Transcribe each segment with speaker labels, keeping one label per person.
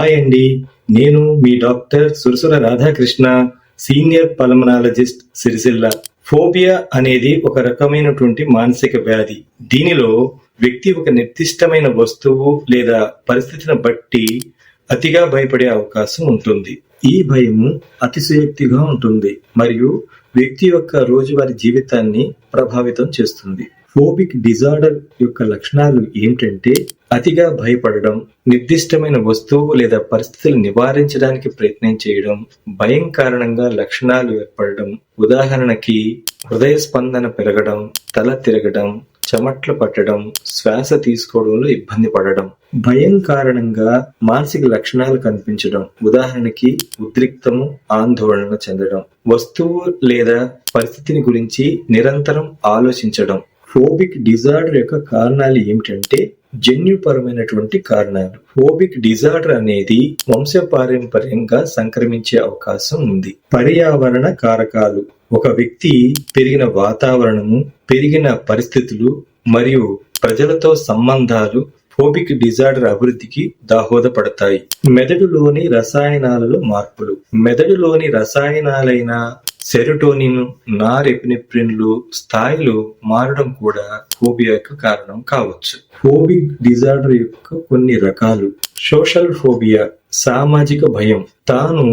Speaker 1: Hi అండి, నేను మీ doctor Surasura Radhakrishna, senior pulmonologist, Sircilla. Phobia అనేది ఒక రకమైనటువంటి మానసిక వ్యాధి. దీనిలో వ్యక్తి ఒక నిర్దిష్టమైన వస్తువు లేదా పరిస్థితిని బట్టి అతిగా భయపడే అవకాశం ఉంటుంది. ఈ భయము అతిశయోక్తిగా ఉంటుంది మరియు వ్యక్తి యొక్క రోజువారీ జీవితాన్ని ప్రభావితం చేస్తుంది. ఫోబిక్ డిజార్డర్ యొక్క లక్షణాలు ఏమిటంటే అతిగా భయపడడం, నిర్దిష్టమైన వస్తువు లేదా పరిస్థితులు నివారించడానికి ప్రయత్నం చేయడం, భయం కారణంగా లక్షణాలు ఏర్పడడం, ఉదాహరణకి హృదయ స్పందన పెరగడం, తల తిరగడం, చెమట్లు పట్టడం, శ్వాస తీసుకోవడంలో ఇబ్బంది పడడం, భయం కారణంగా మానసిక లక్షణాలు కనిపించడం, ఉదాహరణకి ఉద్రిక్తము, ఆందోళన చెందడం, వస్తువు లేదా పరిస్థితిని గురించి నిరంతరం ఆలోచించడం. ఫోబిక్ డిజార్డర్ యొక్క కారణాలు ఏమిటంటే జన్యుపరమైనటువంటి కారణాలు. ఫోబిక్ డిజార్డర్ అనేది వంశపారంపర్యంగా సంక్రమించే అవకాశం ఉంది. పర్యావరణ కారకాలు: ఒక వ్యక్తి పెరిగిన వాతావరణము, పెరిగిన పరిస్థితులు మరియు ప్రజలతో సంబంధాలు ఫోబిక్ డిజార్డర్ అభివృద్ధికి దోహదపడతాయి. మెదడులోని రసాయనాలలో మార్పులు: మెదడులోని రసాయనాలైన సెరోటోనిన్, నారెపినెఫ్రిన్లు స్థాయిలు మారడం కూడా ఫోబియా యొక్క కారణం కావచ్చు. ఫోబిక్ డిజార్డర్ యొక్క కొన్ని రకాలు: సోషల్ ఫోబియా, సామాజిక భయం, తాను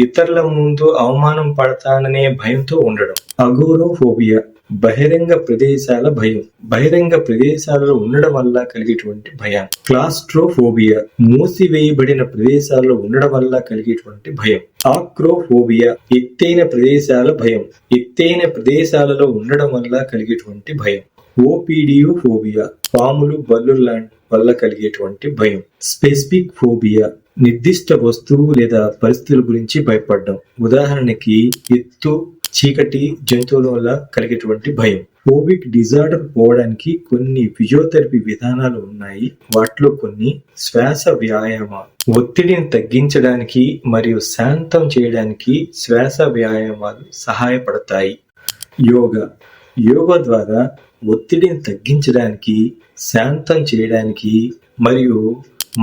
Speaker 1: ఇతరుల ముందు అవమానం పడతాననే భయంతో ఉండడం. అగోరోఫోబియా, బహిరంగ ప్రదేశాల భయం, బహిరంగ ప్రదేశాలలో ఉండడం వల్ల కలిగేటువంటి భయం. క్లాస్ట్రోఫోబియా, మూసివేయబడిన ప్రదేశాల్లో ఉండడం వల్ల కలిగేటువంటి భయం. ఆక్రోఫోబియా, ఎత్తైన ప్రదేశాల భయం, ఎత్తైన ప్రదేశాలలో ఉండడం వల్ల కలిగేటువంటి భయం. ఓపిడియోఫోబియా, పాములు, బల్లుల వల్ల కలిగేటువంటి భయం. స్పెసిఫిక్ ఫోబియా, నిర్దిష్ట వస్తువు లేదా పరిస్థితుల గురించి భయపడడం, ఉదాహరణకి ఎత్తు, చీకటి, జంతువుల వల్ల కలిగేటువంటి భయం. ఫోబిక్ డిజార్డర్ పోవడానికి కొన్ని ఫిజియోథెరపీ విధానాలు ఉన్నాయి. వాటిలో కొన్ని శ్వాస వ్యాయామాలు, ఒత్తిడిని తగ్గించడానికి మరియు శాంతం చేయడానికి శ్వాస వ్యాయామాలు సహాయపడతాయి. యోగా, యోగా ద్వారా ఒత్తిడిని తగ్గించడానికి, శాంతం చేయడానికి మరియు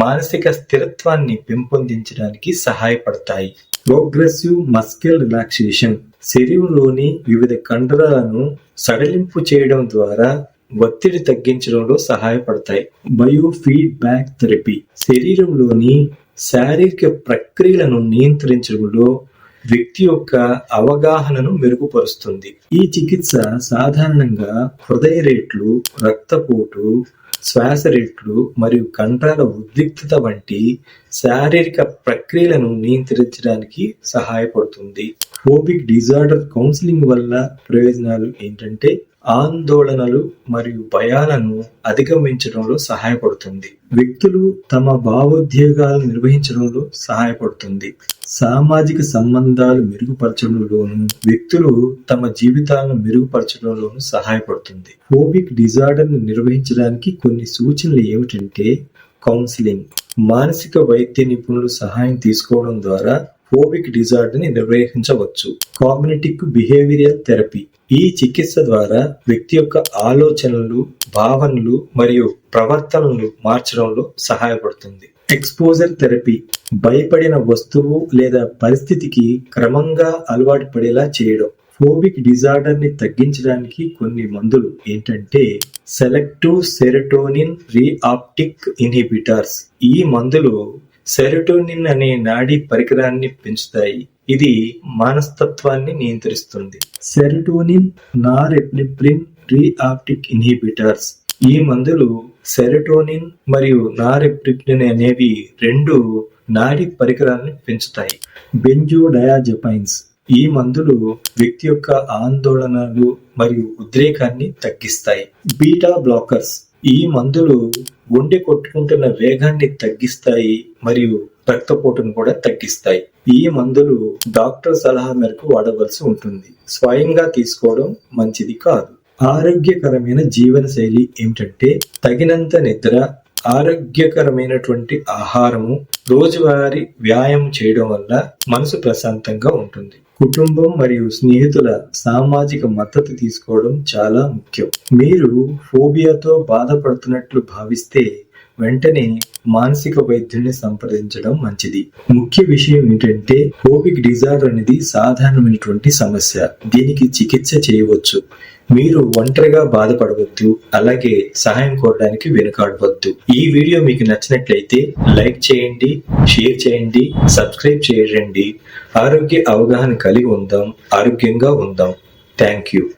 Speaker 1: మానసిక స్థిరత్వాన్ని పెంపొందించడానికి సహాయపడతాయి. ప్రోగ్రెసివ్ మస్క్యులర్ రిలాక్సేషన్, శరీరంలోని వివిధ కండరాలను సడలింపు చేయడం ద్వారా ఒత్తిడి తగ్గించడంలో సహాయపడతాయి. బయోఫీడ్బ్యాక్ థెరపీ, శరీరంలోని శారీరక ప్రక్రియలను నియంత్రించడంలో వ్యక్తి యొక్క అవగాహనను మెరుగుపరుస్తుంది. ఈ చికిత్స సాధారణంగా హృదయ రేట్లు, రక్తపోటు, శ్వాస రేట్లు మరియు కండరాల ఉద్రిక్తత వంటి శారీరక ప్రక్రియలను నియంత్రించడానికి సహాయపడుతుంది. ఫోబిక్ డిజార్డర్ కౌన్సిలింగ్ వల్ల ప్రయోజనాలు ఏంటంటే ఆందోళనలు మరియు భయాలను అధిగమించడంలో సహాయపడుతుంది. వ్యక్తులు తమ భావోద్వేగాలను నిర్వహించడంలో సహాయపడుతుంది. సామాజిక సంబంధాలు మెరుగుపరచడంలోను, వ్యక్తులు తమ జీవితాలను మెరుగుపరచడంలోను సహాయపడుతుంది. ఫోబిక్ డిజార్డర్ ని నిర్వహించడానికి కొన్ని సూచనలు ఏమిటంటే కౌన్సిలింగ్, మానసిక వైద్య నిపుణులు సహాయం తీసుకోవడం ద్వారా ఫోబిక్ డిజార్డర్ ని నిర్వహించవచ్చు. కాగ్నిటివ్ బిహేవియరల్ థెరపీ, ఈ చికిత్స ద్వారా వ్యక్తి యొక్క ఆలోచనలు, భావనలు మరియు ప్రవర్తనలు మార్చడంలో సహాయపడుతుంది. ఎక్స్పోజర్ థెరపీ, భయపడిన వస్తువు లేదా పరిస్థితికి క్రమంగా అలవాటు పడేలా చేయడం. ఫోబిక్ డిజార్డర్ ని తగ్గించడానికి కొన్ని మందులు ఏంటంటే సెలెక్టివ్ సెరోటోనిన్ రీఆప్టిక్ ఇన్హిబిటర్స్. ఈ మందులు సెరోటోనిన్ అనే నాడీ పరికరాన్ని పెంచుతాయి. ఇది మనస్తత్వాన్ని నియంత్రిస్తుంది. Serotonin, norepinephrine reuptake inhibitors. ఈ మందులు సెరోటోనిన్ మరియు నారెపినెఫ్రిన్ అనేవి రెండు నాడీ పరికరాలను పెంచుతాయి. బెంజోడయాజెపైన్స్, ఈ మందులు వ్యక్తి యొక్క ఆందోళనలు మరియు ఉద్రేకాన్ని తగ్గిస్తాయి. బీటా బ్లాకర్స్, ఈ మందులు గుండె కొట్టుకుంటున్న వేగాన్ని తగ్గిస్తాయి మరియు రక్తపోటును కూడా తగ్గిస్తాయి. ఈ మందులు డాక్టర్ సలహా మేరకు వాడవలసి ఉంటుంది. స్వయంగా తీసుకోవడం మంచిది కాదు. ఆరోగ్యకరమైన జీవన శైలి ఏమిటంటే తగినంత నిద్ర, ఆరోగ్యకరమైనటువంటి ఆహారము, రోజువారీ వ్యాయామం చేయడం వల్ల మనసు ప్రశాంతంగా ఉంటుంది. కుటుంబం మరియు స్నేహితుల సామాజిక మద్దతు తీసుకోవడం చాలా ముఖ్యం. మీరు ఫోబియాతో బాధపడుతున్నట్లు భావిస్తే వెంటనే మానసిక వైద్యుడిని సంప్రదించడం మంచిది. ముఖ్య విషయం ఏంటంటే ఫోబిక్ డిజార్డర్ అనేది సాధారణమైనటువంటి సమస్య. దీనికి చికిత్స చేయవచ్చు. మీరు ఒంటరిగా బాధపడవద్దు, అలాగే సహాయం కోరడానికి వెనుకాడవద్దు. ఈ వీడియో మీకు నచ్చినట్లయితే లైక్ చేయండి, షేర్ చేయండి, సబ్స్క్రైబ్ చేయండి. ఆరోగ్య అవగాహన కలిగి ఉందాం, ఆరోగ్యంగా ఉందాం. Thank you.